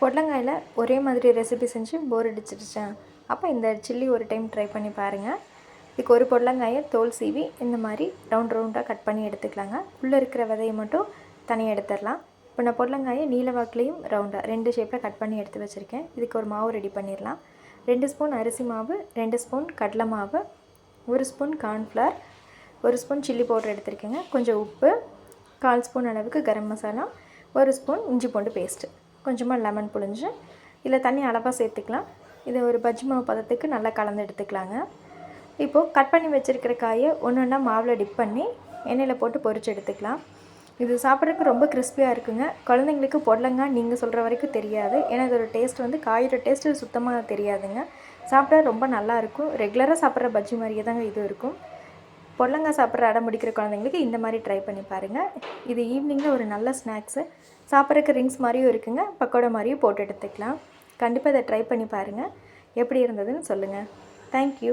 பொடலங்காயில் ஒரே மாதிரி ரெசிபி செஞ்சு போர் அடிச்சிடுச்சேன். அப்போ இந்த சில்லி ஒரு டைம் ட்ரை பண்ணி பாருங்கள். இதுக்கு ஒரு பொடலங்காயை தோல் சீவி இந்த மாதிரி ரவுண்டாக கட் பண்ணி எடுத்துக்கலாங்க. உள்ளே இருக்கிற விதையை மட்டும் தனியாக எடுத்துடலாம். இப்போ நான் பொடலங்காயை நீல வாக்குலையும் ரவுண்டாக 2 ஷேப்பில் கட் பண்ணி எடுத்து வச்சுருக்கேன். இதுக்கு ஒரு மாவு ரெடி பண்ணிடலாம். 2 ஸ்பூன் அரிசி மாவு, 2 ஸ்பூன் கடலை மாவு, 1 spoon cornflour, 1 spoon chilli powder எடுத்துருக்கேங்க, கொஞ்சம் உப்பு, 1/4 ஸ்பூன் அளவுக்கு கரம் மசாலா, 1 ஸ்பூன் இஞ்சி பூண்டு பேஸ்ட்டு, கொஞ்சமாக லெமன் புழிஞ்சு இதில் தண்ணி அளவாக சேர்த்துக்கலாம். இதை ஒரு பஜ்ஜி மாவு பதத்துக்கு நல்லா கலந்து எடுத்துக்கலாங்க. இப்போது கட் பண்ணி வச்சுருக்கிற காயை ஒன்று ஒன்றா மாவில் டிப் பண்ணி எண்ணெயில் போட்டு பொரிச்சு எடுத்துக்கலாம். இது சாப்பிட்றதுக்கு ரொம்ப கிறிஸ்பியாக இருக்குங்க. குழந்தைங்களுக்கு பொடலங்காய் நீங்கள் சொல்கிற வரைக்கும் தெரியாது. ஏன்னா இதோட டேஸ்ட் வந்து காயோட டேஸ்ட்டு சுத்தமாக தெரியாதுங்க. சாப்பிட்டா ரொம்ப நல்லாயிருக்கும். ரெகுலராக சாப்பிட்ற பஜ்ஜி மாதிரியே தாங்க இது இருக்கும். பொடலங்காய் சாப்பிட்ற அடம் பிடிக்கிற குழந்தைங்களுக்கு இந்த மாதிரி ட்ரை பண்ணி பாருங்கள். இது ஈவினிங்கில் ஒரு நல்ல ஸ்நாக்ஸு. சாப்பிட்றதுக்கு ரிங்ஸ் மாதிரியும் இருக்குங்க, பக்கோடா மாதிரியும் போட்டு எடுத்துக்கலாம். கண்டிப்பாக இதை ட்ரை பண்ணி பாருங்கள். எப்படி இருந்ததுன்னு சொல்லுங்கள். தேங்க்யூ.